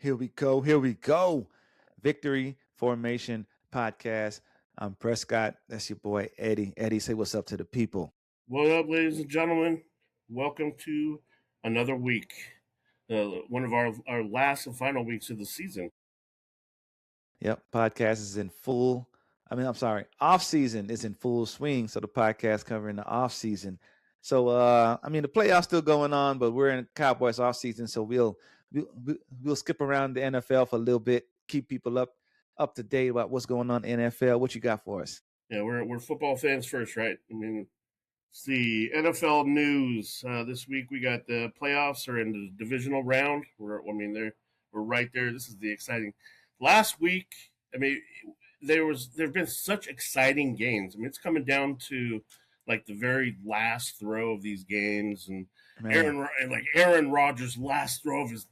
Here we go. Here we go. Victory Formation Podcast. I'm Prescott. That's your boy, Eddie. Eddie, say what's up to the people. What up, ladies and gentlemen? Welcome to another week, one of our last and final weeks of the season. Yep, podcast is in full. Off season is in full swing. So the podcast covering the off season. So the playoffs still going on, but we're in Cowboys off season, so we'll skip around the NFL for a little bit, keep people up to date about what's going on in NFL. What you got for us? Yeah, we're football fans first, right? I mean, it's the NFL news this week. We got the playoffs are in the divisional round. We're right there. This is the exciting. Last week, there've been such exciting games. I mean, it's coming down to like the very last throw of these games, and Aaron Rodgers' last throw of his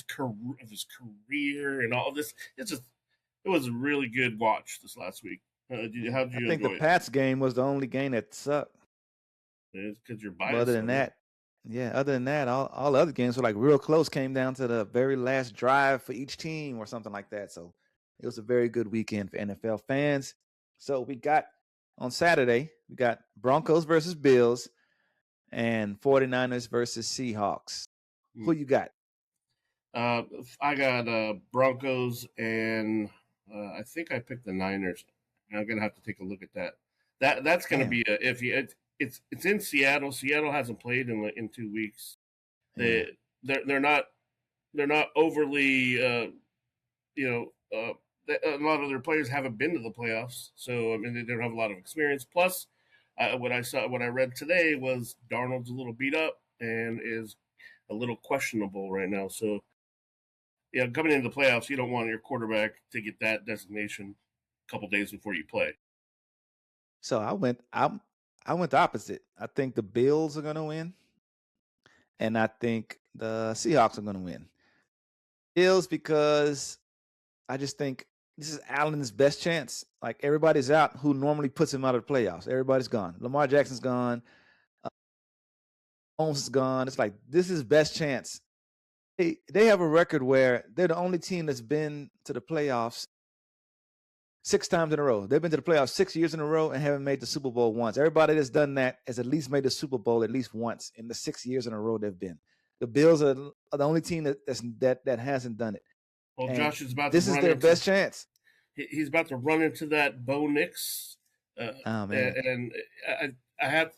career, and all of this. It was a really good watch this last week. How did you I enjoy think the it? Pats game was the only game that sucked. It's because you're But biased. other than that, all the other games were like real close, came down to the very last drive for each team or something like that. So it was a very good weekend for NFL fans. So we got on Saturday, we got Broncos versus Bills and 49ers versus Seahawks. Who you got? I got Broncos, and I think I picked the Niners. I'm gonna have to take a look at that. That's gonna be a iffy. It's in Seattle. Seattle hasn't played in 2 weeks. They're not overly a lot of their players haven't been to the playoffs, so I mean they don't have a lot of experience. Plus, what I read today was Darnold's a little beat up and is a little questionable right now. So yeah, coming into the playoffs, you don't want your quarterback to get that designation a couple days before you play. So I went the opposite. I think the Bills are gonna win, and I think the Seahawks are gonna win. Bills because I just think this is Allen's best chance. Like everybody's out who normally puts him out of the playoffs. Everybody's gone. Lamar Jackson's gone. Holmes is gone. It's like this is best chance. They have a record where they're the only team that's been to the playoffs 6 times in a row. They've been to the playoffs 6 years in a row and haven't made the Super Bowl once. Everybody that's done that has at least made the Super Bowl at least once in the 6 years in a row they've been. The Bills are the only team that hasn't done it. Well, and Josh is about. This is their best chance. He's about to run into that Bo Nix. Oh man! And I have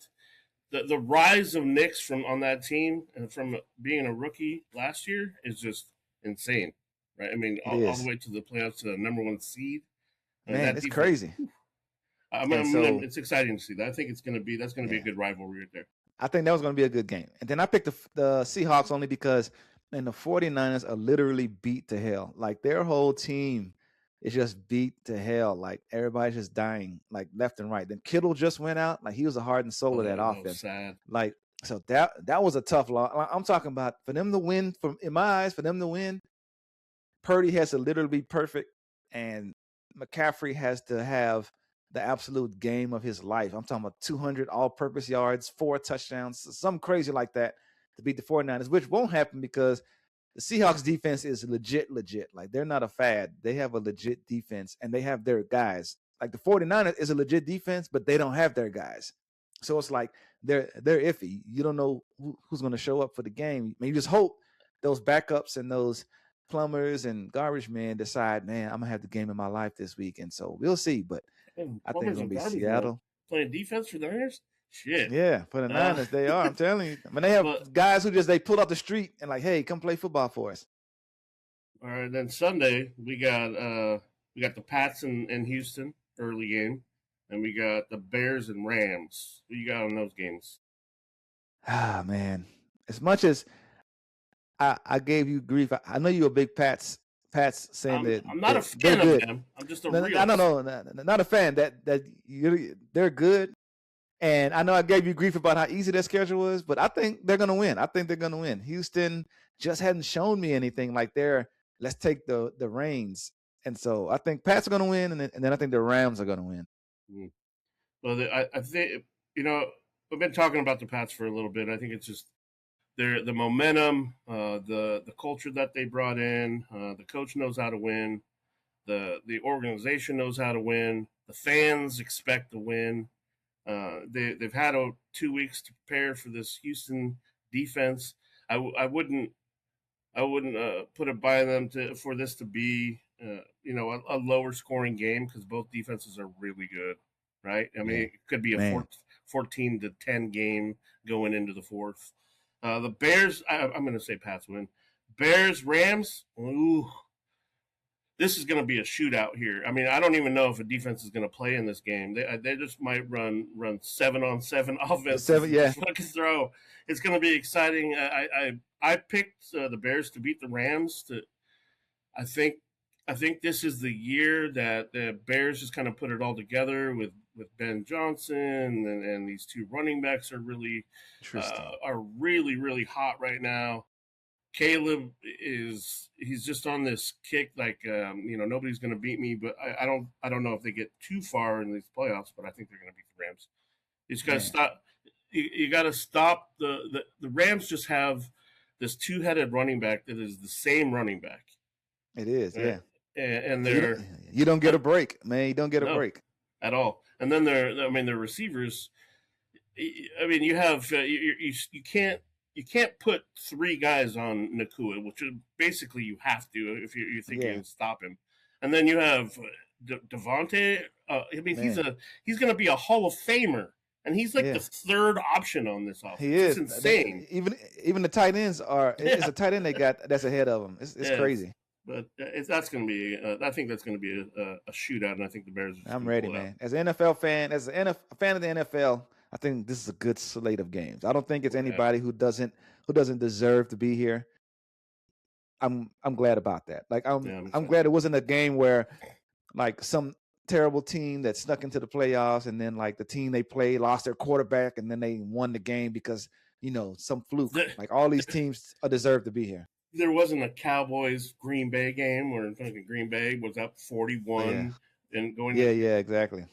the rise of Nix from on that team and from being a rookie last year is just insane, right? I mean, all the way to the playoffs to the number 1 seed. Man, it's crazy. It's exciting to see that. I think that's going to be a good rivalry right there. I think that was going to be a good game. And then I picked the Seahawks only because the 49ers are literally beat to hell. Like their whole team is just beat to hell. Like everybody's just dying, like left and right. Then Kittle just went out. Like he was the heart and soul of that offense. Sad. Like so that was a tough loss. I'm talking about for them to win. In my eyes, for them to win, Purdy has to literally be perfect, and McCaffrey has to have the absolute game of his life. I'm talking about 200 all-purpose yards, 4 touchdowns, something crazy like that to beat the 49ers, which won't happen because the Seahawks defense is legit. Like they're not a fad. They have a legit defense, and they have their guys. Like the 49ers is a legit defense, but they don't have their guys. So it's like they're iffy. You don't know who's going to show up for the game. I mean, you just hope those backups and those plumbers and garbage men decide, man, I'm gonna have the game of my life this week, and so we'll see. But I think it's gonna be Seattle playing defense for the Niners. Shit, yeah, for the Niners they are. I'm telling you, I mean, they have guys who they pull off the street and like, hey, come play football for us. All right, then Sunday we got the Pats in Houston early game, and we got the Bears and Rams. What you got on those games? Ah man, as much as I gave you grief. I know you're a big Pats saying that I'm not a fan of them. I'm just a realist. No, not a fan. They're good, and I know I gave you grief about how easy their schedule was, but I think they're gonna win. Houston just hadn't shown me anything like let's take the reins, and so I think Pats are gonna win, and then I think the Rams are gonna win. Well, I think we've been talking about the Pats for a little bit. I think it's just the momentum, the culture that they brought in. The coach knows how to win. The organization knows how to win. The fans expect to win. They've had 2 weeks to prepare for this Houston defense. I wouldn't put it by them for this to be a lower scoring game because both defenses are really good, right? I mean, it could be a 14-10 game going into the fourth. The Bears, I'm going to say Pats win. Bears, Rams, ooh, this is going to be a shootout here. I mean, I don't even know if a defense is going to play in this game. They just might run 7-on-7 offense. Fucking throw. It's going to be exciting. I picked the Bears to beat the Rams. I think this is the year that the Bears just kind of put it all together with Ben Johnson and these two running backs are really really hot right now. Caleb he's just on this kick like nobody's going to beat me, but I don't know if they get too far in these playoffs, but I think they're going to beat the Rams. You just got to stop. You got to stop the Rams. Just have this two-headed running back that is the same running back. It is, yeah. And you don't get a break, man. You don't get a break at all. And then their receivers. I mean, you have you can't put three guys on Nakua, which is basically you have to if you think you can stop him. And then you have Devontae. I mean, he's going to be a Hall of Famer, and he's like the third option on this offense. He is. It's insane. Even the tight ends are. It's a tight end they got that's ahead of him. It's crazy. But that's going to be. I think that's going to be a shootout, and I think the Bears. I'm ready, man. As an NFL fan, as a fan of the NFL, I think this is a good slate of games. I don't think it's anybody who doesn't deserve to be here. I'm glad about that. Like I'm glad it wasn't a game where like some terrible team that snuck into the playoffs and then like the team they played lost their quarterback and then they won the game because some fluke. Like all these teams deserve to be here. There wasn't a Cowboys Green Bay game where Green Bay was up 41 and going. Yeah, exactly.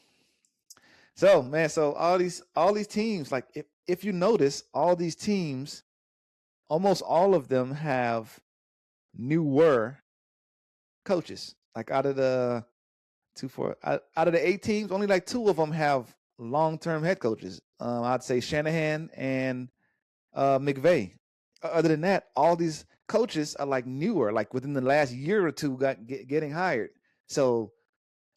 So man, all these teams, like if you notice, all these teams, almost all of them have newer coaches. Like out of the 8 teams, only like 2 of them have long-term head coaches. I'd say Shanahan and McVay. Other than that, all these coaches are like newer, like within the last year or two getting hired. So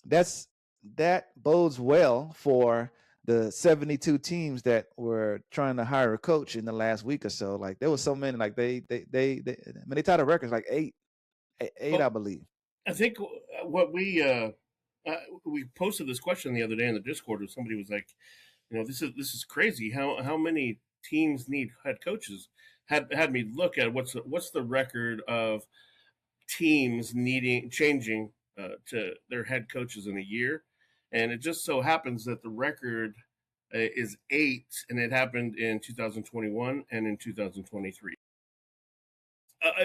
that bodes well for the 72 teams that were trying to hire a coach in the last week or so. Like there was so many, like they tied the records like eight, I believe. I think what we posted this question the other day in the Discord, where somebody was like, this is crazy. How many teams need head coaches? Had me look at what's the record of teams changing to their head coaches in a year, and it just so happens that the record is 8, and it happened in 2021 and in 2023.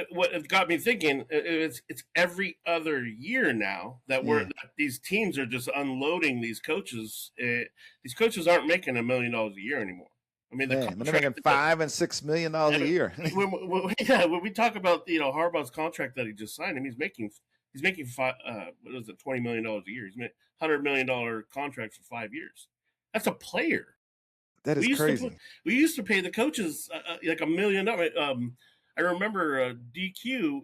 What got me thinking, it's every other year now that that these teams are just unloading these coaches. These coaches aren't making $1 million a year anymore. I mean, they're making $5 and $6 million a year. when we talk about Harbaugh's contract that he just signed, he's making $20 million a year. He's making $100 million contract for 5 years. That's a player. That is crazy. We used to pay the coaches like $1 million. I remember DQ.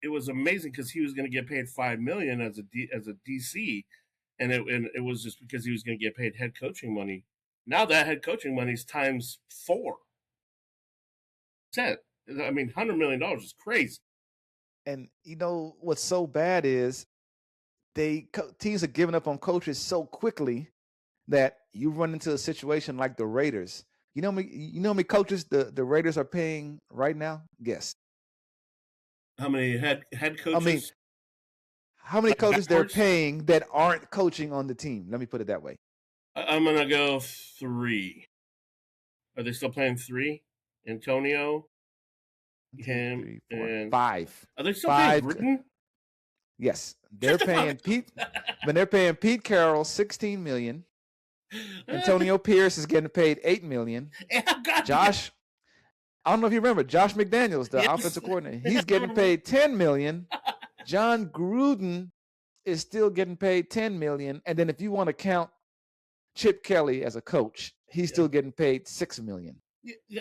It was amazing because he was going to get paid $5 million as a DC, and it was just because he was going to get paid head coaching money. Now that head coaching money is times 4. I mean, $100 million is crazy. And what's so bad is teams are giving up on coaches so quickly that you run into a situation like the Raiders. You know how many coaches the Raiders are paying right now? Guess. How many head coaches? I mean, how many coaches they're paying that aren't coaching on the team? Let me put it that way. I'm going to go 3. Are they still playing 3? Antonio, him, 3, 4, and 5. Are they still paying Gruden? Yes. They're paying Pete, but they're paying Pete Carroll $16 million. Antonio Pierce is getting paid $8 million. I don't know if you remember Josh McDaniels, the Yes. offensive coordinator. He's getting paid $10 million. John Gruden is still getting paid $10 million. And then if you want to count Chip Kelly as a coach, he's still getting paid $6 million.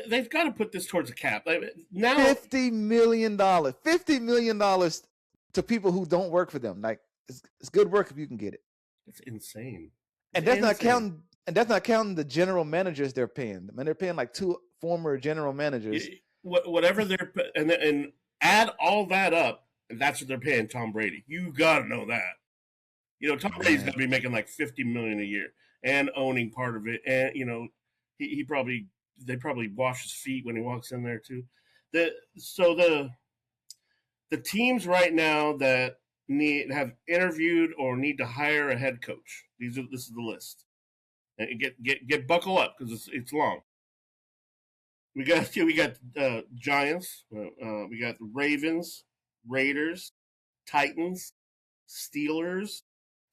They've got to put this towards a cap. Now $50 million. $50 million to people who don't work for them. Like it's good work if you can get it. It's insane. And that's not counting. And that's not counting the general managers they're paying. I mean, they're paying like 2 former general managers. Whatever they're and add all that up, and that's what they're paying Tom Brady. You gotta know that. You know, Tom Brady's gonna be making like $50 million a year and owning part of it. And you know, they probably wash his feet when he walks in there too. The teams right now that have interviewed or need to hire a head coach. This is the list. And get buckle up because it's long. We got Giants. We got the Ravens, Raiders, Titans, Steelers,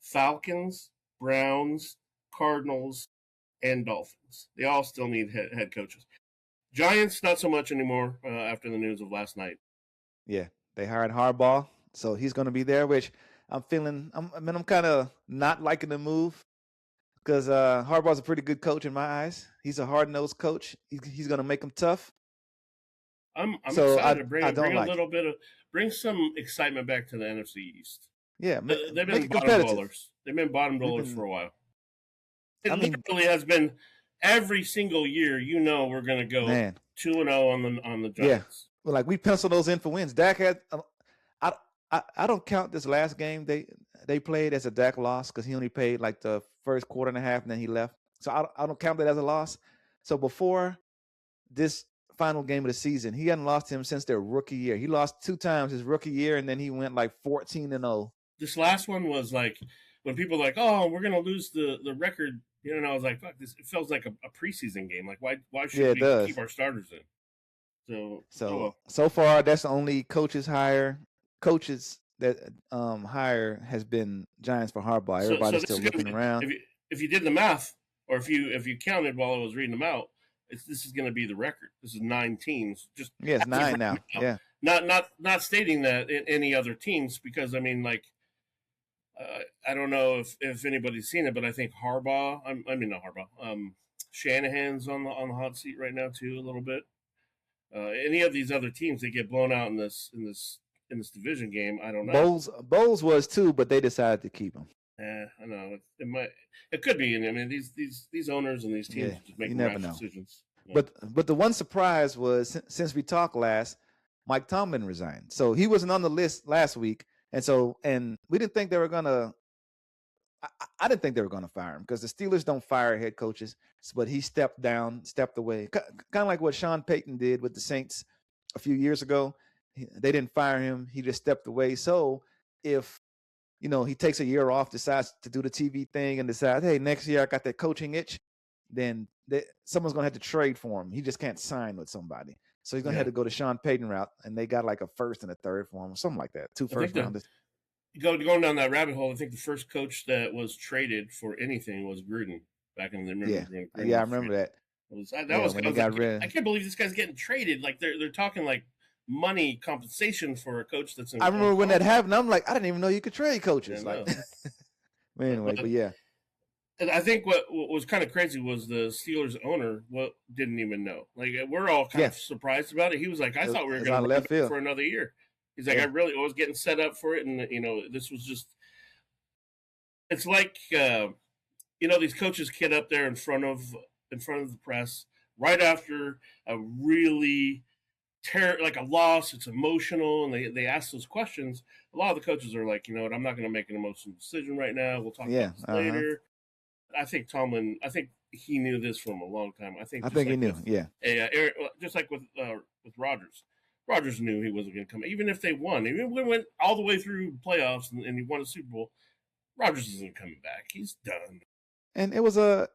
Falcons, Browns, Cardinals, and Dolphins. They all still need head coaches. Giants not so much anymore after the news of last night. Yeah, they hired Harbaugh, so he's going to be there. Which I'm feeling. I'm kind of not liking the move. Because Harbaugh's a pretty good coach in my eyes. He's a hard-nosed coach. He's going to make them tough. I'm excited to bring some excitement back to the NFC East. Yeah, they've been bottom dwellers. They've been bottom dwellers for a while. It literally has been every single year. You know, we're going to go 2-0 on the Giants. Yeah, well, like we pencil those in for wins. Dak had. I don't count this last game they played as a Dak loss because he only played like the first quarter and a half and then he left. So I don't count that as a loss. So before this final game of the season, he hadn't lost him since their rookie year. He lost 2 times his rookie year and then he went like 14-0. This last one was like when people were like, oh, we're gonna lose the record. You know, and I was like, fuck, this. It feels like a preseason game. Like why should we keep our starters in? So far that's the only coaches that hire has been Giants for Harbaugh. Everybody's still looking around. If you did the math, or if you counted while I was reading them out, this is going to be the record. This is 9 teams. It's 9 now. Yeah. Not stating that in any other teams because I mean like I don't know if anybody's seen it, but I think Harbaugh. Not Harbaugh. Shanahan's on the hot seat right now too a little bit. Any of these other teams that get blown out in this division game, I don't know. Bowles was too, but they decided to keep him. I know it could be. I mean, these owners and these teams just make rash decisions. Yeah. But the one surprise was since we talked last, Mike Tomlin resigned, so he wasn't on the list last week, and we didn't think they were gonna. I didn't think they were gonna fire him because the Steelers don't fire head coaches, but he stepped away, kind of like what Sean Payton did with the Saints a few years ago. They didn't fire him. He just stepped away. So if, he takes a year off, decides to do the TV thing and decides, hey, next year I got that coaching itch, then someone's going to have to trade for him. He just can't sign with somebody. So he's going to have to go to Sean Payton route, and they got like a first and a third for him or something like that. 2 first rounders. Going down that rabbit hole, I think the first coach that was traded for anything was Gruden back in the I remember that. I can't believe this guy's getting traded. Like they're talking like money compensation for a coach that's in. I remember when that happened. I'm like, I didn't even know you could trade coaches. But yeah. And I think what was kind of crazy was the Steelers owner didn't even know. Like we're all kind of surprised about it. He was like, I thought we were going to left for another year. He's like, I was getting set up for it, and this was just. It's like these coaches get up there in front of the press right after a really like a loss. It's emotional, and they ask those questions. A lot of the coaches are like, I'm not going to make an emotional decision right now. We'll talk about this later. I think Tomlin. I think he knew this from a long time. I think he knew. Just like with Rodgers. Rodgers knew he wasn't going to come. Even if they won, even if we went all the way through playoffs and he won a Super Bowl, Rodgers isn't coming back. He's done. And it was a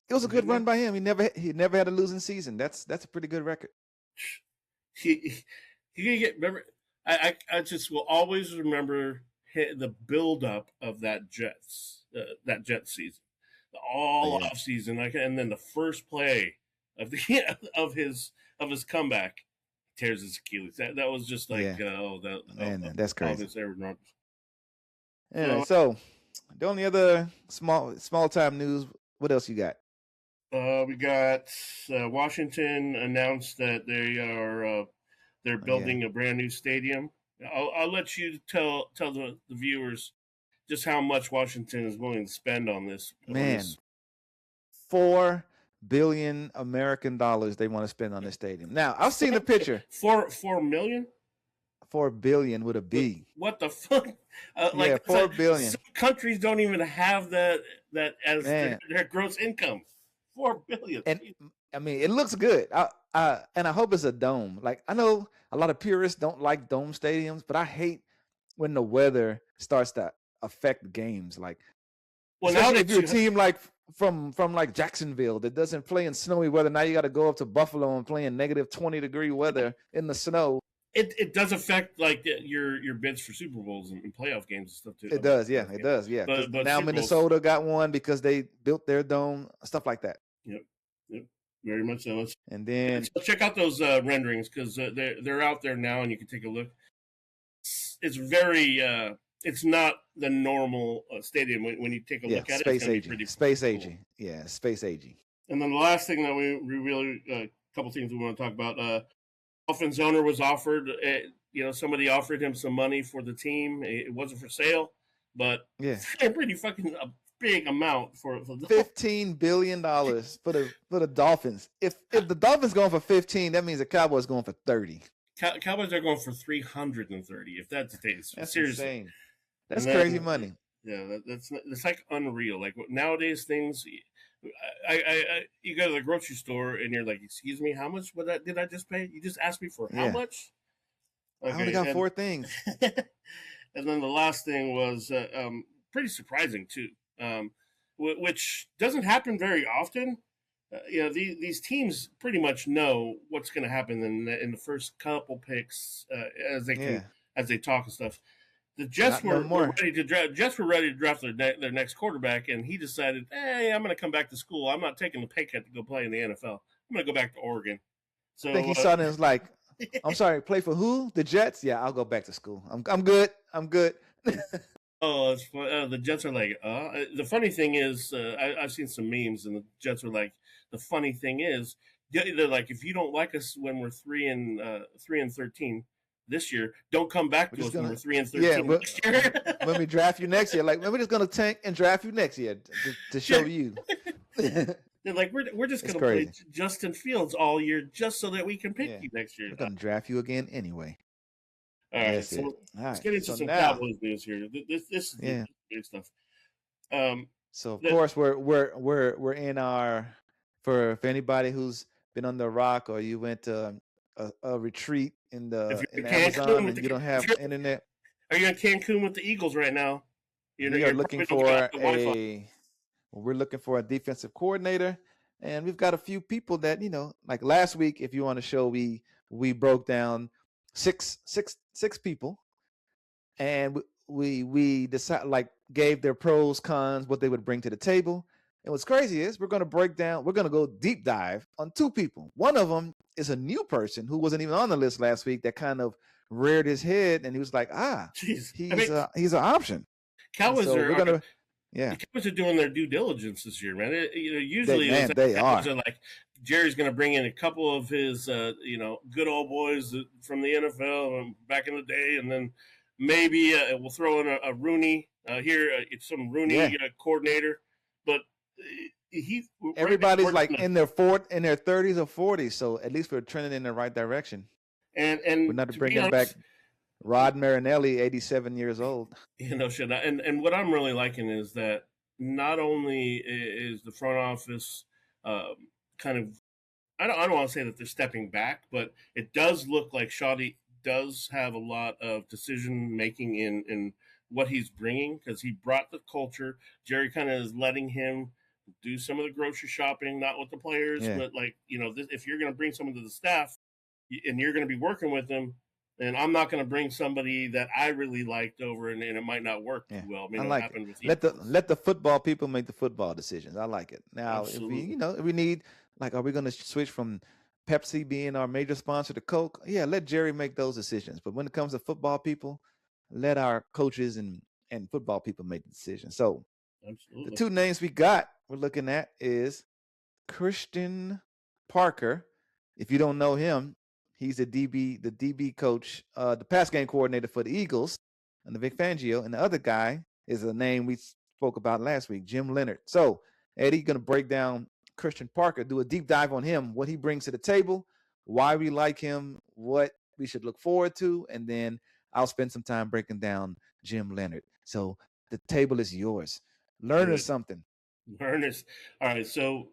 good run by him. He never had a losing season. That's a pretty good record. He remember. I just will always remember the build up of that Jets season, all off season, and then the first play of the of his comeback, tears his Achilles. That was just like man, that's crazy. Aaron Rodgers. Yeah. So the only other small time news. What else you got? We got Washington announced that they're building a brand new stadium. I'll let you tell the viewers just how much Washington is willing to spend on this. Man, $4 billion American dollars they want to spend on this stadium. Now I've seen the picture. 4 million. 4 billion with a B. What the fuck? Yeah, 4 billion. Some countries don't even have that as their gross income. 4 billion. And I mean, it looks good. And I hope it's a dome. Like, I know a lot of purists don't like dome stadiums, but I hate when the weather starts to affect games. Like, especially if you're a team like from like Jacksonville that doesn't play in snowy weather. Now you got to go up to Buffalo and play in negative 20-degree weather in the snow. It does affect like your bids for Super Bowls and playoff games and stuff too. It does, yeah. But now Minnesota got one because they built their dome, stuff like that. Yep, very much so. And then check out those renderings because they're out there now, and you can take a look. It's very it's not the normal stadium when you take a look at it. Space aging. Yeah, space aging. And then the last thing that we really a couple things we want to talk about. Dolphins owner was offered, somebody offered him some money for the team. It wasn't for sale, but pretty fucking a big amount for the $15 billion for the Dolphins. If the Dolphins going for 15, that means the Cowboys going for 30. Cowboys are going for 330. If that's the case, that's seriously insane. That's crazy money. Yeah, that's like unreal. Like nowadays, things. You go to the grocery store and you're like, "Excuse me, how much did I just pay? You just asked me for how much?" Okay, I only got 4 things. And then the last thing was pretty surprising too, which doesn't happen very often. These teams pretty much know what's going to happen in the first couple picks as they talk and stuff. The Jets were ready to draft their next quarterback, and he decided, "Hey, I'm going to come back to school. I'm not taking the pay cut to go play in the NFL. I'm going to go back to Oregon." So I think he saw it and was like, "I'm sorry, play for who? The Jets? Yeah, I'll go back to school. I'm good. I'm good." Oh, it's fun. The Jets are like, the funny thing is, I've seen some memes, and the Jets are like, the funny thing is, they're like, if you don't like us when we're 3-13. This year, don't come back to us when we're 3-13 next year. When we draft you next year, like we're just gonna tank and draft you next year to show you. They're like, we're just gonna play Justin Fields all year just so that we can pick you next year. We're gonna draft you again anyway. All right, let's get into some Cowboys news here. This is big stuff. So of course we're in our for anybody who's been on the rock or you went to a retreat in the Amazon and you don't have internet. Are you in Cancun with the Eagles right now? We're looking for a defensive coordinator, and we've got a few people that like last week. If you want to show, we broke down six people, and we decided gave their pros, cons, what they would bring to the table. And what's crazy is we're going to go deep dive on 2 people. One of them is a new person who wasn't even on the list last week that kind of reared his head and he was like, he's an option. Cowboys the Cowboys are doing their due diligence this year, man. Usually they are like Jerry's going to bring in a couple of his good old boys from the NFL back in the day, and then maybe we'll throw in a Rooney it's some Rooney coordinator, but everybody's like in their 30s or 40s, so at least we're trending in the right direction. And we're not bringing back Rod Marinelli, 87 years old. Shit. And what I'm really liking is that not only is the front office kind of, I don't want to say that they're stepping back, but it does look like Shoddy does have a lot of decision making in what he's bringing, because he brought the culture. Jerry kind of is letting him do some of the grocery shopping, not with the players, but if you're going to bring someone to the staff and you're going to be working with them, And I'm not going to bring somebody that I really liked over, and it might not work too Yeah, well. I I mean, it like it. happened with Let the Eagles. let the football people make the football decisions. I like it. Now, Absolutely. if we need, like, are we going to switch from Pepsi being our major sponsor to Coke? Yeah, let Jerry make those decisions. But when it comes to football people, let our coaches and football people make the decisions. So the Absolutely. two names we're looking at is Christian Parker. If you don't know him, he's the DB coach, the pass game coordinator for the Eagles, and the Vic Fangio. And the other guy is a name we spoke about last week, Jim Leonhard. So Eddie going to break down Christian Parker, do a deep dive on him, what he brings to the table, why we like him, what we should look forward to, and then I'll spend some time breaking down Jim Leonhard. So the table is yours. Learn us Good. something. Ernest. All right. So,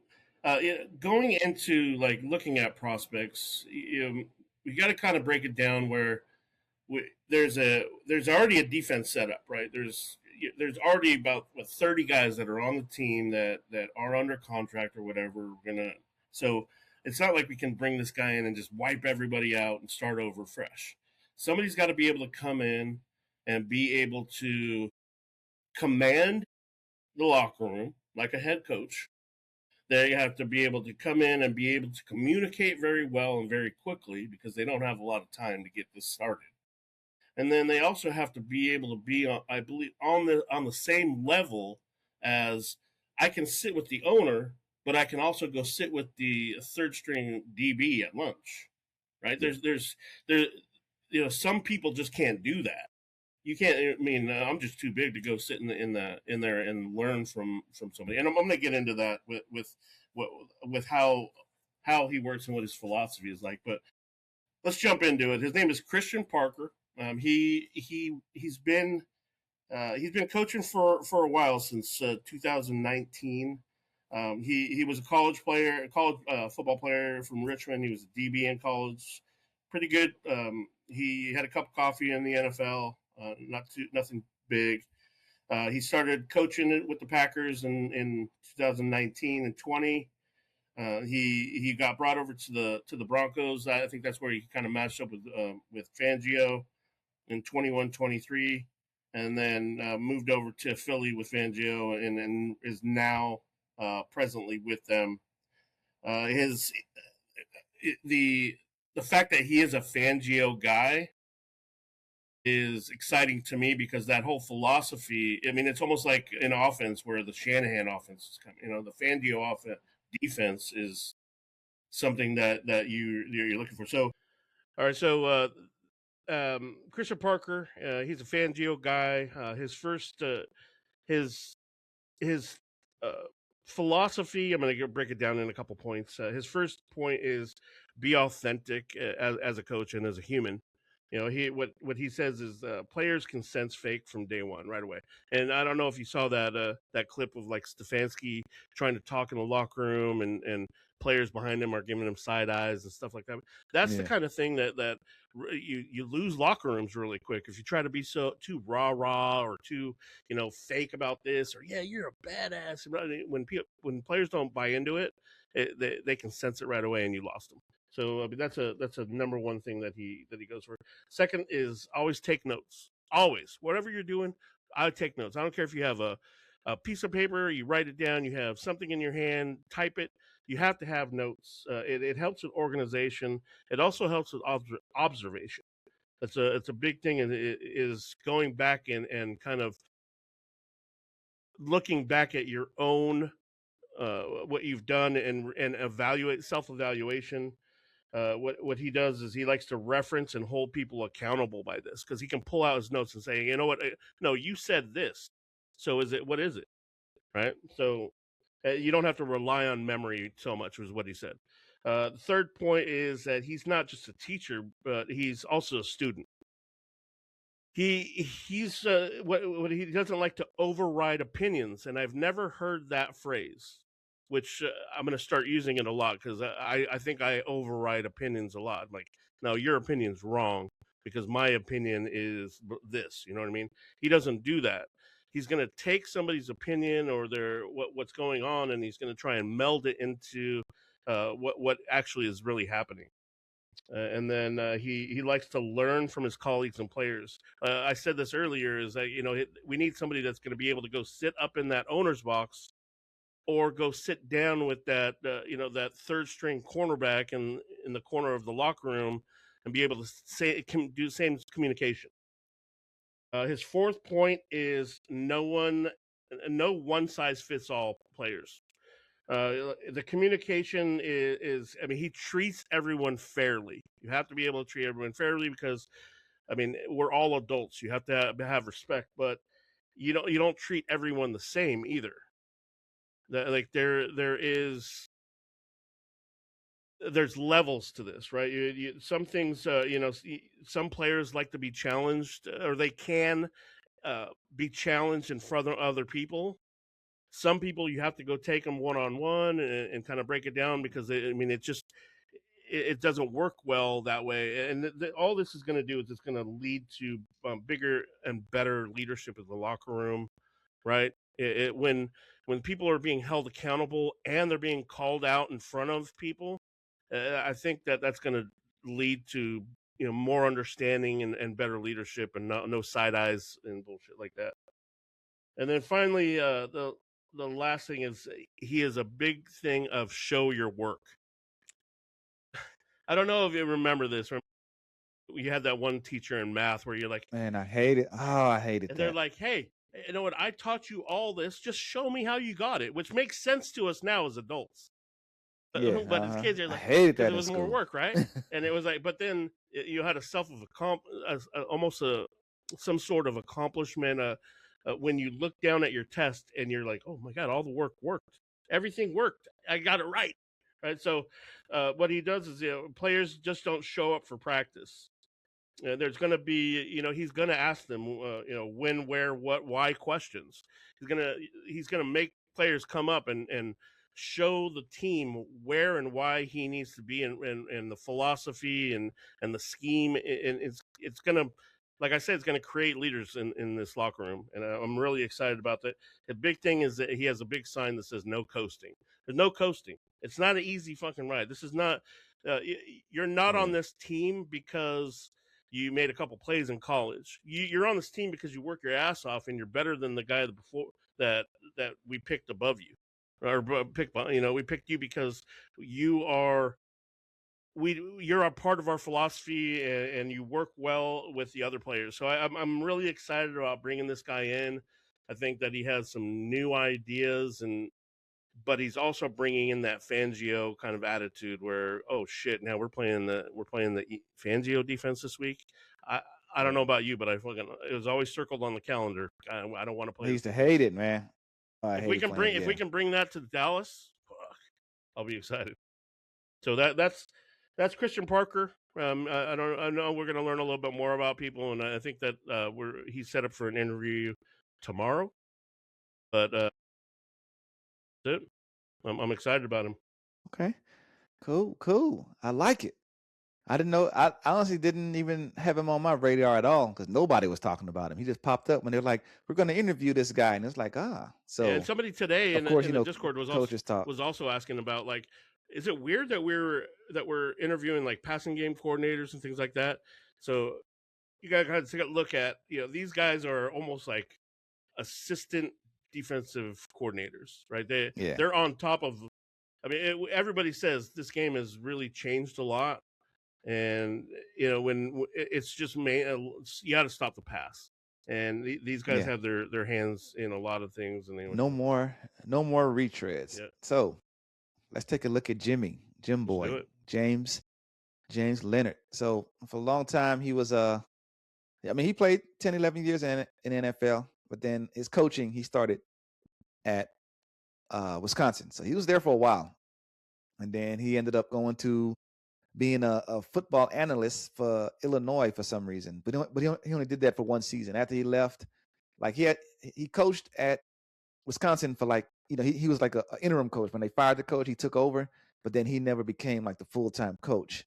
going into like looking at prospects, we got to kind of break it down where there's already a defense set up, right? There's already about 30 guys that are on the team that are under contract or whatever. So it's not like we can bring this guy in and just wipe everybody out and start over fresh. Somebody's got to be able to come in and be able to command the locker room like a head coach. They have to be able to come in and be able to communicate very well and very quickly because they don't have a lot of time to get this started. And then they also have to be able to be, I believe, on the same level as I can sit with the owner, but I can also go sit with the third string DB at lunch. Right? Yeah. There, some people just can't do that. You can't. I mean, I'm just too big to go sit in there and learn from somebody. And I'm going to get into that with how he works and what his philosophy is like. But let's jump into it. His name is Christian Parker. He's been coaching for a while since 2019. He was a college football player from Richmond. He was a DB in college, pretty good. He had a cup of coffee in the NFL, nothing big. He started coaching it with the Packers in 2019 and 20. He got brought over to the Broncos. I think that's where he kind of matched up with Fangio in 21-23, and then moved over to Philly with Fangio, and is now presently with them. His the fact that he is a Fangio guy is exciting to me because that whole philosophy. I mean, it's almost like an offense where the Shanahan offense is coming. The Fangio defense is something that you're looking for. So, all right. So Christian Parker, he's a Fangio guy. His his uh, philosophy. I'm going to break it down in a couple points. His first point is be authentic as a coach and as a human. What he says is players can sense fake from day one right away. And I don't know if you saw that clip of like Stefanski trying to talk in the locker room and players behind him are giving him side eyes and stuff like that. That's the Yeah. kind of thing that you lose locker rooms really quick if you try to be so too rah or too fake about this, or yeah, you're a badass. When players don't buy into it, they can sense it right away, and you lost them. So I mean, that's a number one thing that he goes for. Second is always take notes. Always, whatever you're doing, I take notes. I don't care if you have a piece of paper, you write it down, you have something in your hand, type it. You have to have notes. It helps with organization. It also helps with observation. It's a big thing, and it is going back and kind of looking back at your own what you've done and evaluate self-evaluation. What he does is he likes to reference and hold people accountable by this because he can pull out his notes and say, you know what, no, you said this, so what is it, right? So you don't have to rely on memory so much, was what he said. The third point is that he's not just a teacher, but he's also a student. He's what he doesn't like to override opinions, and I've never heard that phrase, which I'm going to start using it a lot because I think I override opinions a lot. Like, no, your opinion's wrong because my opinion is this. You know what I mean? He doesn't do that. He's going to take somebody's opinion or what's going on, and he's going to try and meld it into what actually is really happening. And then he likes to learn from his colleagues and players. I said this earlier: is that we need somebody that's going to be able to go sit up in that owner's box, or go sit down with that that third string cornerback in the corner of the locker room, and be able to do the same communication. His fourth point is no one size fits all players. The communication is, I mean, he treats everyone fairly. You have to be able to treat everyone fairly because, I mean, we're all adults. You have to have respect, but you don't treat everyone the same either. Like there's levels to this, right? Some things, some players like to be challenged, or they can be challenged in front of other people. Some people you have to go take them one-on-one and kind of break it down because it doesn't work well that way. And all this is going to do is it's going to lead to bigger and better leadership in the locker room, right? When people are being held accountable and they're being called out in front of people, I think that's going to lead to more understanding and better leadership, and no side eyes and bullshit like that. And then finally, the last thing is he is a big thing of show your work. I don't know if you remember this. You had that one teacher in math where you're like, man, I hate it. Oh, I hated and that. they're like, hey, you know what? I taught you all this. Just show me how you got it, which makes sense to us now as adults. Yeah, But as kids, they're I like, hated because that it in was more school. work, right? And it was like, but then you had almost some sort of accomplishment when you look down at your test and you're like, oh my god, all the work worked, everything worked, I got it right. So what he does is, players just don't show up for practice. There's going to be, he's going to ask them, when, where, what, why questions. He's going to make players come up and show the team where and why he needs to be, and the philosophy and the scheme. And it's going to, like I said, it's going to create leaders in this locker room. And I'm really excited about that. The big thing is that he has a big sign that says no coasting. There's no coasting. It's not an easy fucking ride. This is not, you're not on this team because you made a couple plays in college. You're on this team because you work your ass off and you're better than the guy before that we picked above you, or we picked you because you're a part of our philosophy, and you work well with the other players. So I'm really excited about bringing this guy in. I think that he has some new ideas, but he's also bringing in that Fangio kind of attitude where, oh shit, now we're playing the Fangio defense this week. I don't know about you, but it was always circled on the calendar. I don't want to I play this used to defense. hate it, man. I If we hated can playing. if we can bring that to Dallas, fuck, I'll be excited. So that's Christian Parker. I know we're going to learn a little bit more about people, and I think that he's set up for an interview tomorrow. But that's it. I'm excited about him. Okay, cool. I like it. I didn't know. I honestly didn't even have him on my radar at all because nobody was talking about him. He just popped up when they're like, "We're going to interview this guy," and it's like, So, and somebody today of course, in the Discord coaches talk. was also asking about, like, is it weird that we're interviewing like passing game coordinators and things like that? So you got to take a look at, these guys are almost like assistant defensive coordinators, right? They're on top of. I mean, everybody says this game has really changed a lot, and when it's just you got to stop the pass. And these guys have their hands in a lot of things, and no more retreads. Yeah. So let's take a look at Jim Let's Boy, do it. James Leonhard. So for a long time he was he played 10, 11 years in NFL, but then his coaching he started at Wisconsin. So he was there for a while, and then he ended up going to being a football analyst for Illinois for some reason. But he only did that for one season. After he left, like he coached at Wisconsin for like, he was like an interim coach. When they fired the coach, he took over, but then he never became like the full-time coach.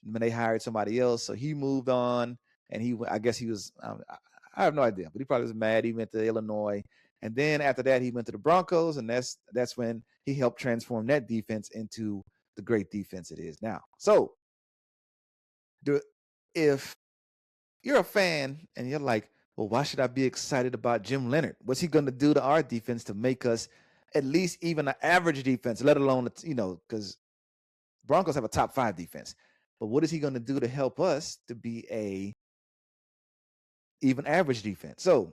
When they hired somebody else, so he moved on, and I guess he was, I have no idea, but he probably was mad. He went to Illinois, and then after that, he went to the Broncos, and that's when he helped transform that defense into the great defense it is now. So If you're a fan and you're like, well, why should I be excited about Jim Leonhard? What's he going to do to our defense to make us at least even an average defense, let alone, because Broncos have a top 5 defense. But what is he going to do to help us to be a even average defense? So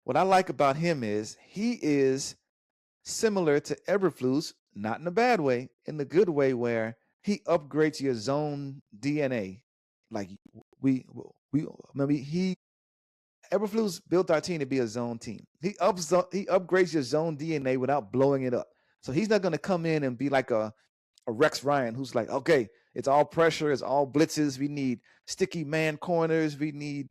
what I like about him is he is similar to Eberflus, not in a bad way, in the good way where he upgrades your zone DNA. Like we remember Eberflus built our team to be a zone team. He upgrades your zone DNA without blowing it up. So he's not going to come in and be like a Rex Ryan who's like, okay, it's all pressure, it's all blitzes. We need sticky man corners. We need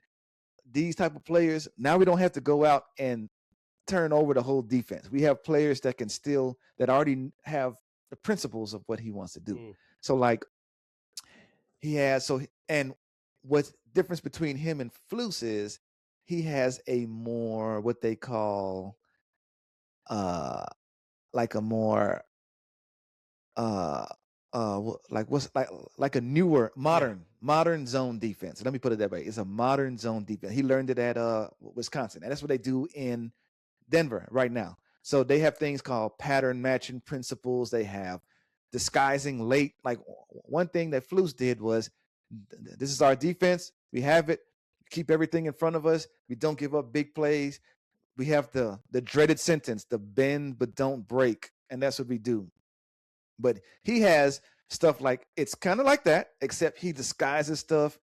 these type of players. Now we don't have to go out and turn over the whole defense. We have players that already have the principles of what he wants to do. So like and what's difference between him and Flus is he has a more what they call like a more like a newer modern zone defense. Let me put it that way. It's a modern zone defense. He learned it at Wisconsin, and that's what they do in Denver right now. So they have things called pattern matching principles. They have disguising late. Like one thing that Flus did was, this is our defense. We have it. Keep everything in front of us. We don't give up big plays. We have the dreaded sentence, the bend but don't break, and that's what we do. But he has stuff like, it's kind of like that, except he disguises stuff.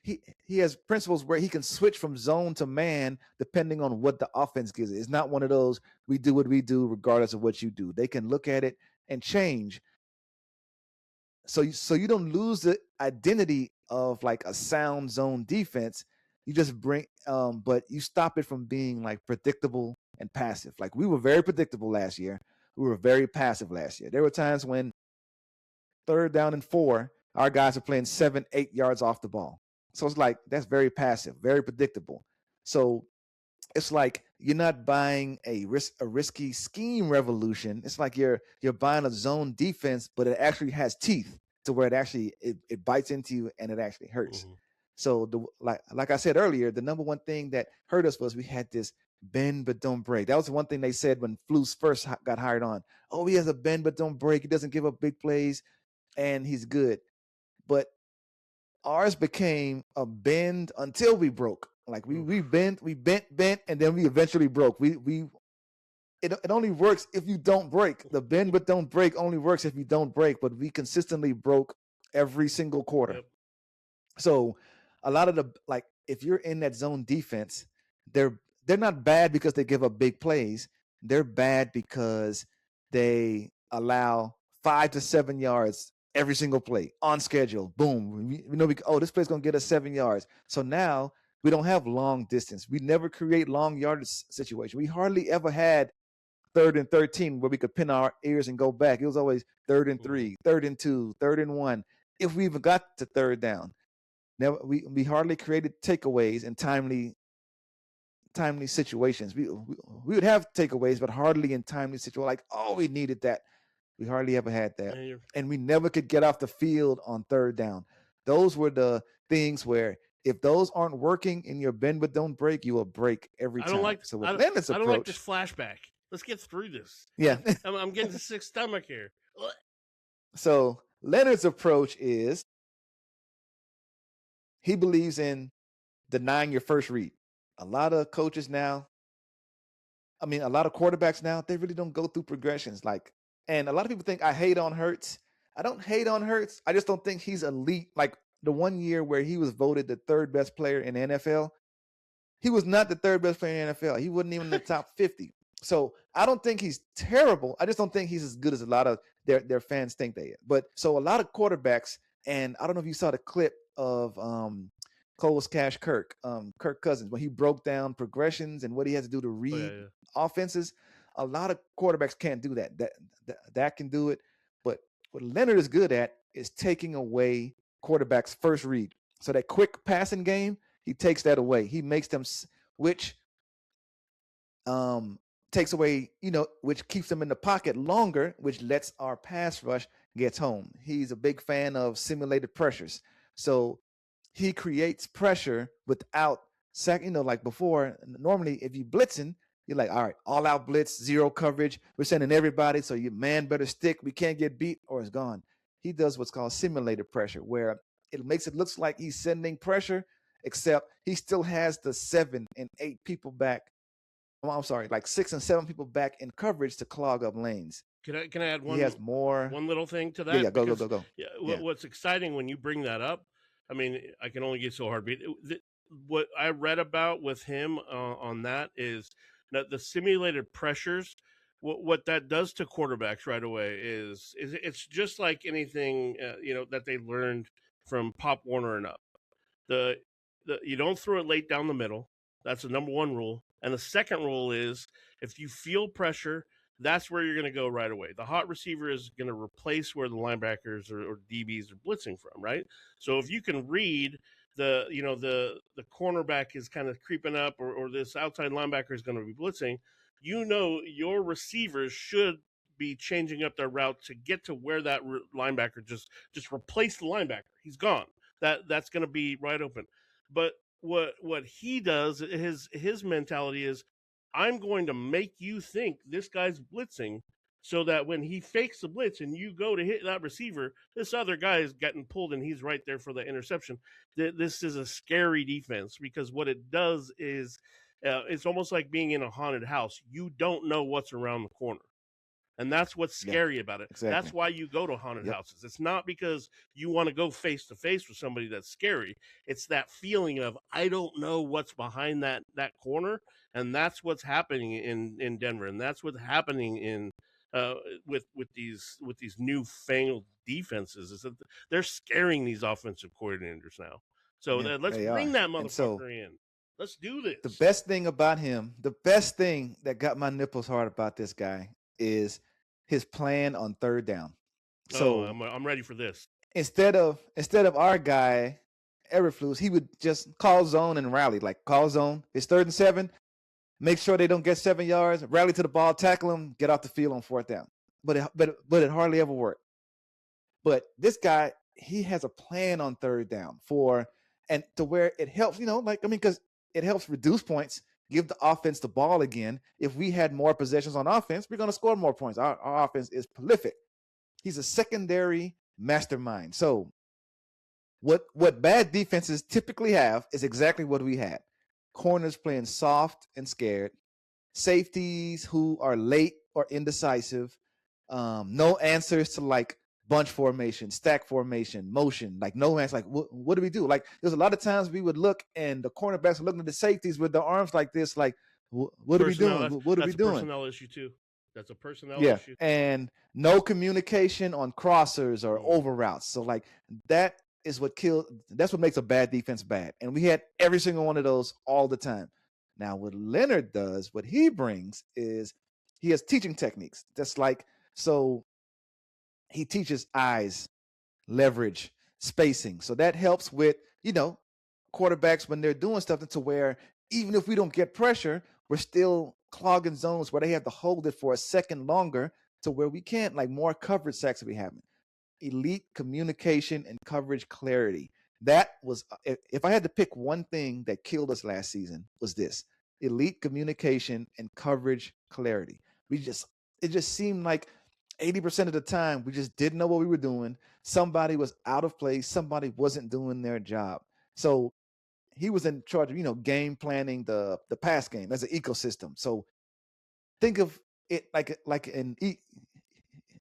He has principles where he can switch from zone to man depending on what the offense gives it. It's not one of those, we do what we do regardless of what you do. They can look at it and change. So you don't lose the identity of like a sound zone defense. You just but you stop it from being like predictable and passive. Like we were very predictable last year. We were very passive last year. There were times when 3rd down and 4, our guys are playing 7-8 yards off the ball. So it's like, that's very passive, very predictable. So it's like you're not buying a risky scheme revolution. It's like you're buying a zone defense, but it actually has teeth to where it bites into you and it actually hurts. Mm-hmm. So like I said earlier, the number one thing that hurt us was we had this bend but don't break. That was the one thing they said when Flus first got hired on. Oh, he has a bend but don't break. He doesn't give up big plays, and he's good. But ours became a bend until we broke. Like we bent, and then we eventually broke. It only works if you don't break. The bend but don't break only works if you don't break. But we consistently broke every single quarter. Yep. So a lot of if you're in that zone defense, they're not bad because they give up big plays. They're bad because they allow 5 to 7 yards every single play on schedule. Boom. We know this play's going to get us 7 yards. So now we don't have long distance. We never create long yardage situation. We hardly ever had 3rd and 13 where we could pin our ears and go back. It was always 3rd and 3, 3rd and 2, 3rd and 1. If we even got to 3rd down, never we hardly created takeaways in timely situations. We would have takeaways, but hardly in timely situations. Like, we needed that. We hardly ever had that. And we never could get off the field on 3rd down. Those were the things where if those aren't working in your bend but don't break, you will break every time. I don't like this flashback. Let's get through this. Yeah. I'm getting a sick stomach here. So Leonhard's approach is he believes in denying your first read. A lot of coaches now, a lot of quarterbacks now, they really don't go through progressions. And a lot of people think I hate on Hurts. I don't hate on Hurts. I just don't think he's elite. Like the one year where he was voted the 3rd best player in the NFL, he was not the 3rd best player in the NFL. He wasn't even in the top 50. So I don't think he's terrible. I just don't think he's as good as a lot of their fans think they are. But so a lot of quarterbacks, and I don't know if you saw the clip of Cole's Cash Kirk Cousins, when he broke down progressions and what he has to do to read offenses. A lot of quarterbacks can't do that. That can do it. But what Leonhard is good at is taking away quarterbacks' first read. So that quick passing game, he takes that away. He makes them which takes away, which keeps them in the pocket longer, which lets our pass rush gets home. He's a big fan of simulated pressures. So he creates pressure without like before. Normally, if you blitzing, you're like, all right, all out blitz, zero coverage. We're sending everybody, so your man better stick. We can't get beat or it's gone. He does what's called simulated pressure, where it makes it looks like he's sending pressure, except he still has the 7 and 8 people back. I'm sorry, like 6 and 7 people back in coverage to clog up lanes. Can I add He has more. one little thing to that? Yeah, go. Yeah, Yeah. what's exciting when you bring that up, I mean, I can only get so hard. What I read about with him on that is that the simulated pressures, what that does to quarterbacks right away is it's just like anything that they learned from Pop Warner and up. The you don't throw it late down the middle. That's the number one rule. And the second rule is if you feel pressure, that's where you're going to go right away. The hot receiver is going to replace where the linebackers or DBs are blitzing from, right? So if you can read the cornerback is kind of creeping up or this outside linebacker is going to be blitzing, your receivers should be changing up their route to get to where that linebacker just replace the linebacker. He's gone. That's going to be right open. But what he does, his mentality is, I'm going to make you think this guy's blitzing so that when he fakes the blitz and you go to hit that receiver, this other guy is getting pulled and he's right there for the interception. This is a scary defense because what it does is it's almost like being in a haunted house. You don't know what's around the corner. And that's what's scary about it. Exactly. That's why you go to haunted houses. It's not because you want to go face to face with somebody that's scary. It's that feeling of, I don't know what's behind that corner. And that's what's happening in Denver. And that's what's happening in with these newfangled defenses, is that they're scaring these offensive coordinators now. So let's bring that motherfucker in. Let's do this. The best thing about him, the best thing that got my nipples hard about this guy is his plan on third down. So I'm ready for this. Instead of our guy Eberflus, he would just call zone and rally, like call zone. It's 3rd and 7. Make sure they don't get 7 yards. Rally to the ball, tackle them, get off the field on 4th down. But it hardly ever worked. But this guy, he has a plan on 3rd down and to where it helps. Because it helps reduce points. Give the offense the ball again. If we had more possessions on offense, we're going to score more points. Our offense is prolific. He's a secondary mastermind. So what bad defenses typically have is exactly what we had. Corners playing soft and scared. Safeties who are late or indecisive. No answers to like bunch formation, stack formation, motion, like no answer. Like what do we do? Like there's a lot of times we would look and the cornerbacks are looking at the safeties with their arms like this, like what are we doing? What are we doing? That's a personnel issue too. That's a personnel issue. And no communication on crossers or over routes. So like that's what makes a bad defense bad. And we had every single one of those all the time. Now what Leonhard does, what he brings is he has teaching techniques. That's like, so he teaches eyes, leverage, spacing. So that helps with, quarterbacks when they're doing stuff to where even if we don't get pressure, we're still clogging zones where they have to hold it for a second longer to where we can't, like more coverage sacks we have. Elite communication and coverage clarity. That was, if I had to pick one thing that killed us last season, was this: elite communication and coverage clarity. It just seemed like 80% of the time, we just didn't know what we were doing. Somebody was out of place. Somebody wasn't doing their job. So he was in charge of, game planning the pass game as an ecosystem. So think of it like an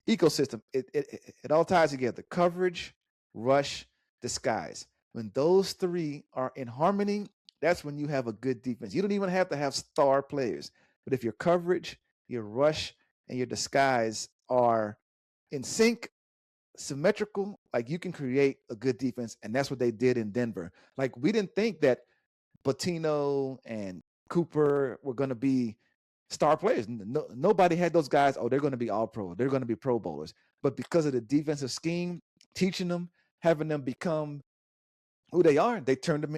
ecosystem. It all ties together: coverage, rush, disguise. When those three are in harmony, that's when you have a good defense. You don't even have to have star players, but if your coverage, your rush, and your disguise are in sync, symmetrical, like you can create a good defense. And that's what they did in Denver. Like we didn't think that Patino and Cooper were going to be star players. Nobody had those guys. Oh, they're going to be all pro. They're going to be pro bowlers. But because of the defensive scheme, teaching them, having them become who they are, they turned them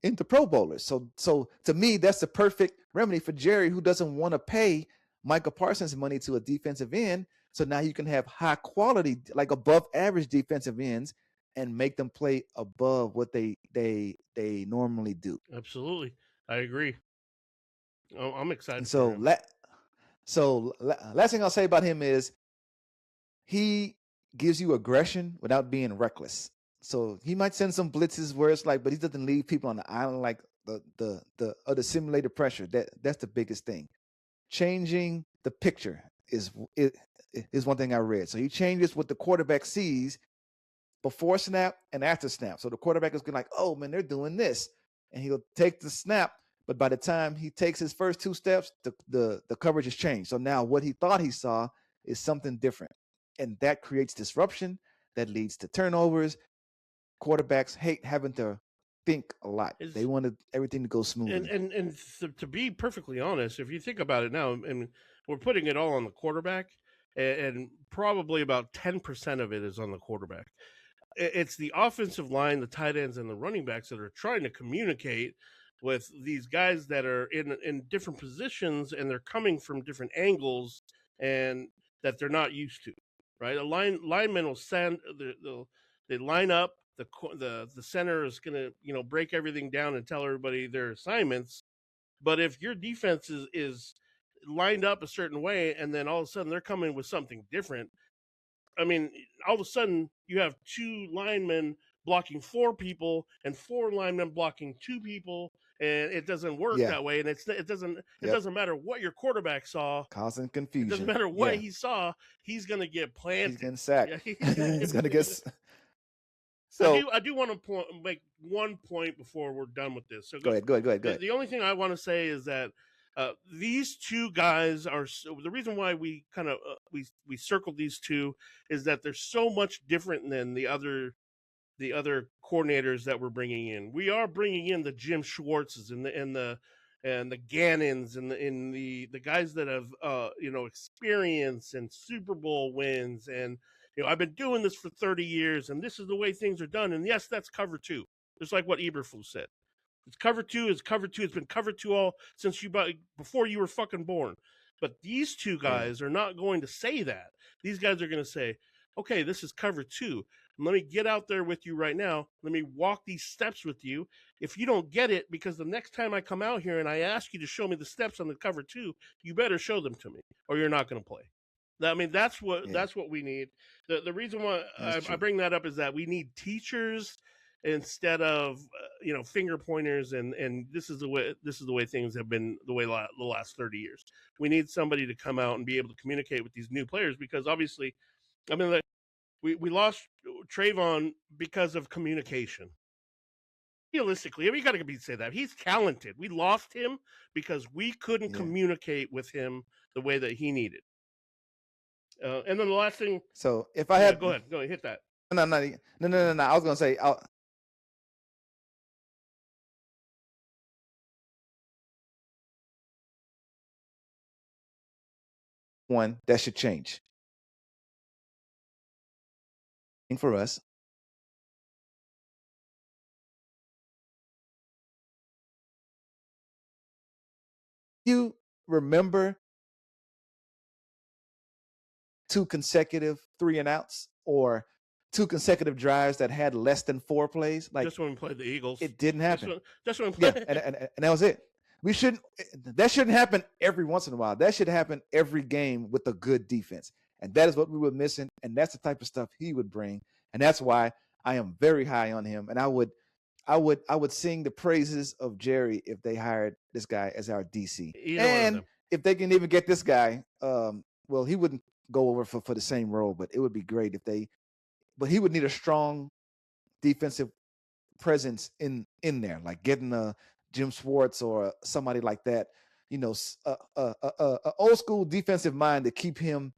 into pro bowlers. So to me, that's the perfect remedy for Jerry, who doesn't want to pay Micah Parsons money to a defensive end, So now you can have high quality, like above average defensive ends, and make them play above what they normally do. Absolutely, I agree. Oh, I'm And excited for so, him. last thing I'll say about him is he gives you aggression without being reckless. So he might send some blitzes where it's like, but he doesn't leave people on the island like the simulated pressure. That's the biggest thing. Changing the picture is one thing I read. So he changes what the quarterback sees before snap and after snap. So the quarterback is going like, oh man, they're doing this, and he'll take the snap. But by the time he takes his first two steps, the coverage has changed. So now what he thought he saw is something different, and that creates disruption that leads to turnovers. Quarterbacks hate having to think a lot. They wanted everything to go smoothly. And to be perfectly honest, if you think about it now, and we're putting it all on the quarterback, and probably about 10% of it is on the quarterback. It's the offensive line, the tight ends, and the running backs that are trying to communicate with these guys that are in different positions, and they're coming from different angles, and that they're not used to. Right, a lineman will they line up. The center is going to break everything down and tell everybody their assignments. But if your defense is lined up a certain way, and then all of a sudden they're coming with something different, I mean, all of a sudden you have two linemen blocking four people and four linemen blocking two people, and it doesn't work that way. And it doesn't matter what your quarterback saw, causing confusion. It doesn't matter what he saw, he's going to get planted. He's getting sacked. Yeah, he's going to get. So I do want to make one point before we're done with this. So go ahead. The only thing I want to say is that these two guys are the reason why we kind of we circled these two is that they're so much different than the other coordinators that we're bringing in. We are bringing in the Jim Schwartzes and the Gannons and the guys that have experience and Super Bowl wins, and I've been doing this for 30 years and this is the way things are done. And yes, that's cover two. Just like what Eberflus said. It's cover two. It's cover two. It's been cover two all since before you were fucking born. But these two guys are not going to say that. These guys are going to say, okay, this is cover two. Let me get out there with you right now. Let me walk these steps with you. If you don't get it, because the next time I come out here and I ask you to show me the steps on the cover two, you better show them to me or you're not going to play. I mean, that's what we need. The reason why I bring that up is that we need teachers instead of finger pointers, and this is the way things have been the last 30 years. We need somebody to come out and be able to communicate with these new players, because obviously, I mean, we lost Trayvon because of communication. Realistically, I mean, you got to say that he's talented. We lost him because we couldn't communicate with him the way that he needed. And then the last thing. So if I had, go ahead, hit that. No. I was gonna say, one that should change for us. You remember 2 consecutive 3-and-outs or 2 consecutive drives that had less than 4 plays? Like, just when we played the Eagles, it didn't happen. Just when we played. Yeah, and that was it. That shouldn't happen every once in a while. That should happen every game with a good defense. And that is what we were missing. And that's the type of stuff he would bring. And that's why I am very high on him. And I would sing the praises of Jerry if they hired this guy as our DC. And if they can even get this guy, well, he wouldn't go over for the same role, but it would be great but he would need a strong defensive presence in there, like getting a Jim Schwartz or somebody like that, a old school defensive mind to keep him,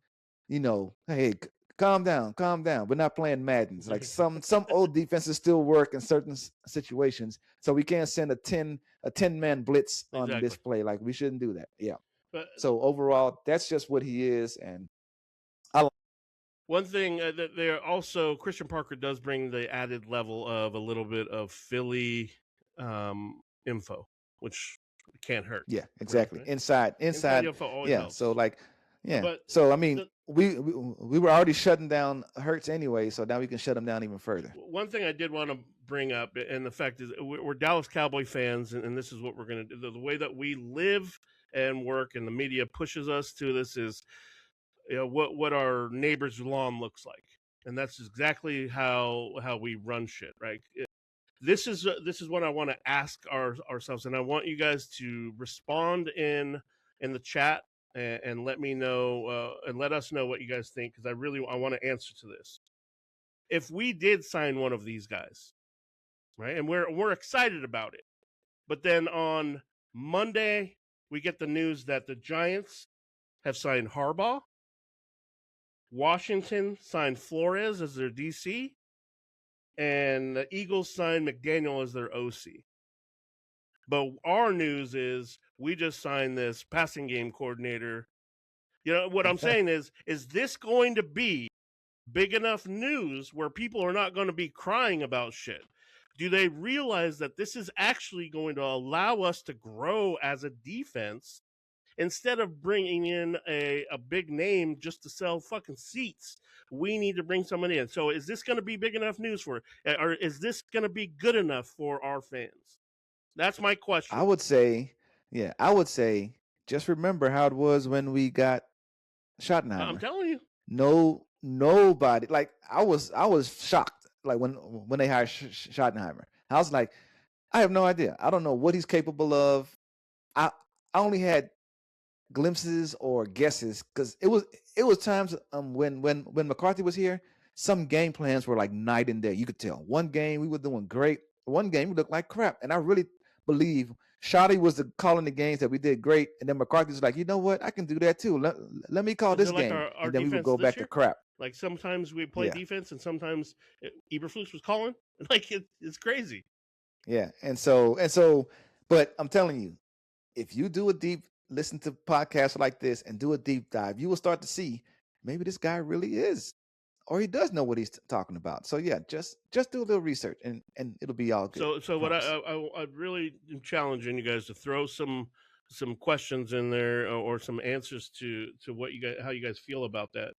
hey, calm down. We're not playing Maddens. Like some old defenses still work in certain situations, so we can't send a 10-man blitz on this play. Like, we shouldn't do that. Yeah. But, so overall, that's just what he is, and one thing that they're also, Christian Parker does bring the added level of a little bit of Philly info, which can't hurt. Yeah, exactly. Right? Inside info always helps. So like Yeah. But So I mean, we were already shutting down Hurts anyway, so now we can shut him down even further. one thing I did want to bring up, and the fact is, we're Dallas Cowboy fans, and this is what we're going to do. The way that we live and work, and the media pushes us to this is, what our neighbor's lawn looks like, and that's exactly how we run shit, right? This is what I want to ask ourselves, and I want you guys to respond in the chat and let me know and let us know what you guys think, because I want to answer to this. If we did sign one of these guys, right, and we're excited about it, but then on Monday we get the news that the Giants have signed Harbaugh, Washington signed Flores as their DC, and the Eagles signed McDaniel as their OC. But our news is we just signed this passing game coordinator. What I'm saying is this going to be big enough news where people are not going to be crying about shit? Do they realize that this is actually going to allow us to grow as a defense instead of bringing in a big name just to sell fucking seats? We need to bring someone in. So is this going to be big enough news or is this going to be good enough for our fans? That's my question. I would say, just remember how it was when we got Schottenheimer. I'm telling you. Nobody, like I was shocked, like when they hired Schottenheimer. I was like, I have no idea. I don't know what he's capable of. I only had glimpses or guesses because it was times when McCarthy was here, some game plans were like night and day. You could tell. One game we were doing great. One game we looked like crap. And I really believe Shotty was calling the games that we did great, and then McCarthy's like, you know what, I can do that too. Let me call this like game, our and then we would go back to crap. Like sometimes we play defense, and sometimes Eberflus was calling. Like it's crazy. Yeah, and so, but I'm telling you, if you do listen to podcasts like this and do a deep dive, you will start to see maybe this guy really is, or he does know what he's talking about. So yeah, just do a little research and it'll be all good. So what I really am challenging you guys to throw some questions in there or some answers to what how you guys feel about that.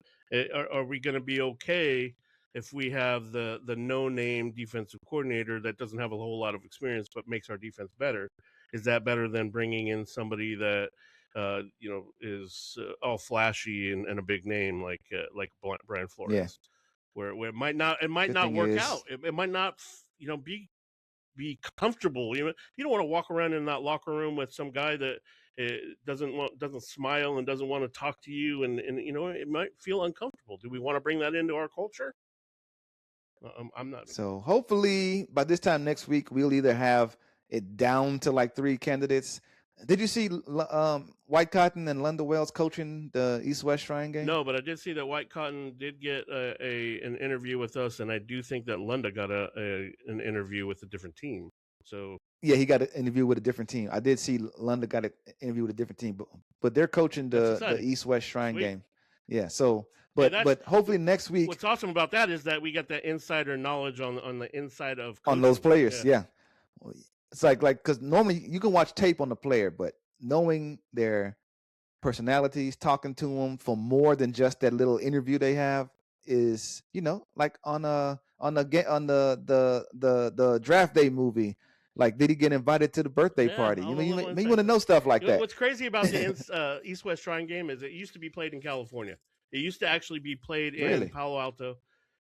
Are we going to be okay if we have the no-name defensive coordinator that doesn't have a whole lot of experience but makes our defense better? Is that better than bringing in somebody that is all flashy and a big name like Brian Flores? Yeah. Where it might not work out. It might not be comfortable. You don't want to walk around in that locker room with some guy that doesn't smile and doesn't want to talk to you, and it might feel uncomfortable. Do we want to bring that into our culture? I'm not. So hopefully by this time next week we'll either have it down to like 3 candidates. Did you see White Cotton and Lunda Wells coaching the East-West Shrine game? No, but I did see that White Cotton did get an interview with us, and I do think that Lunda got an interview with a different team. So yeah, he got an interview with a different team. I did see Lunda got an interview with a different team, but they're coaching the East-West Shrine game. Yeah, so but hopefully next week. What's awesome about that is that we got that insider knowledge on the inside of coaching. On those players. Yeah. It's like because normally you can watch tape on the player, but knowing their personalities, talking to them for more than just that little interview they have is, like on the draft day movie. Like, did he get invited to the birthday party? You want to know stuff like that. What's crazy about the East-West Shrine game is it used to be played in California. It used to actually be played in Palo Alto,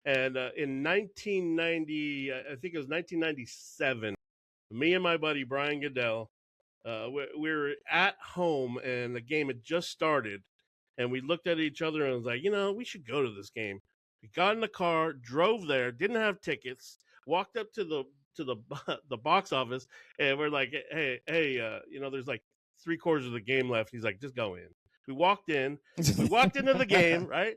and in 1990, I think it was 1997. Me and my buddy Brian Goodell, we were at home, and the game had just started, and we looked at each other and was like, we should go to this game. We got in the car, drove there, didn't have tickets, walked up to the box office, and we're like, hey, there's like 3/4 of the game left. He's like, just go in. We walked into the game, right?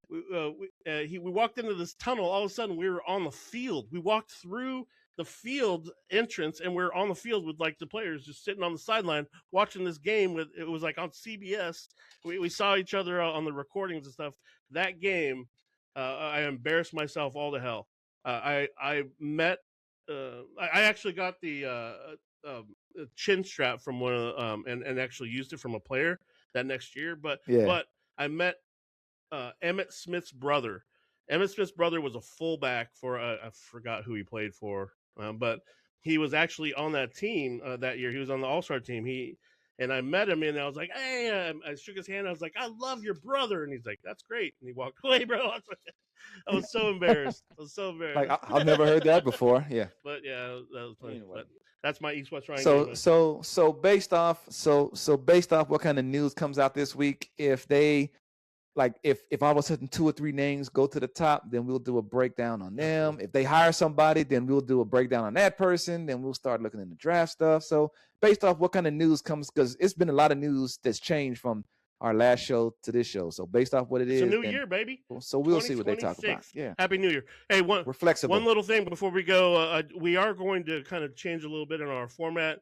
We walked into this tunnel. All of a sudden, we were on the field. We walked through the field entrance, and we're on the field with like the players just sitting on the sideline watching this game. It was like on CBS. We saw each other on the recordings and stuff. That game, I embarrassed myself all to hell. I met. I actually got the chin strap from one of and actually used it from a player that next year. But I met Emmett Smith's brother. Emmett Smith's brother was a fullback for I forgot who he played for, but he was actually on that team that year. He was on the All-Star team. And I met him, and I was like, "Hey!" I shook his hand. I was like, "I love your brother," and he's like, "That's great." And he walked away, bro. I was so embarrassed. I was so Like embarrassed. I've never heard that before. Yeah. But yeah, that was funny. Anyway. But that's my East-West So triangle. based off what kind of news comes out this week, if they like if all of a sudden 2 or 3 names go to the top, then we'll do a breakdown on them. If they hire somebody, then we'll do a breakdown on that person. Then we'll start looking in the draft stuff. So based off what kind of news comes, because it's been a lot of news that's changed from our last show to this show. So based off what it It's is, a new then, year, baby. so we'll see what they talk about. Yeah. Happy New Year. Hey, We're flexible. one little thing before we go. We are going to kind of change a little bit in our format.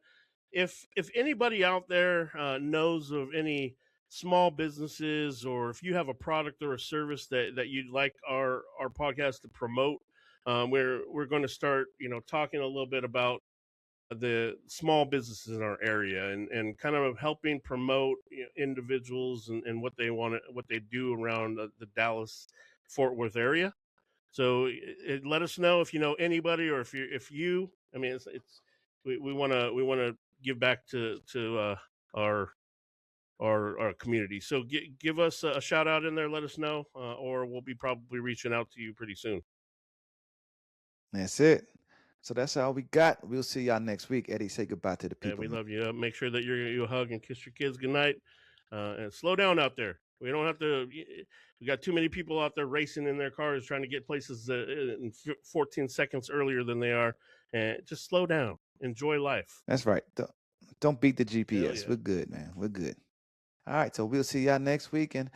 If anybody out there knows of any small businesses, or if you have a product or a service that you'd like our podcast to promote, we're going to start talking a little bit about the small businesses in our area, and kind of helping promote individuals and what they do around the Dallas Fort Worth area. So let us know if you know anybody, or if you I mean it's we want to give back to our our community. So give us a shout out in there, let us know, or we'll be probably reaching out to you pretty soon. That's it. So that's all we got. We'll see y'all next week. Eddie, say goodbye to the people. We love you. Make sure that you hug and kiss your kids goodnight, and slow down out there. We don't have to. We got too many people out there racing in their cars trying to get places in 14 seconds earlier than they are. And just slow down. Enjoy life. That's right. Don't beat the GPS. Yeah. We're good, man. We're good. All right. So we'll see y'all next week. And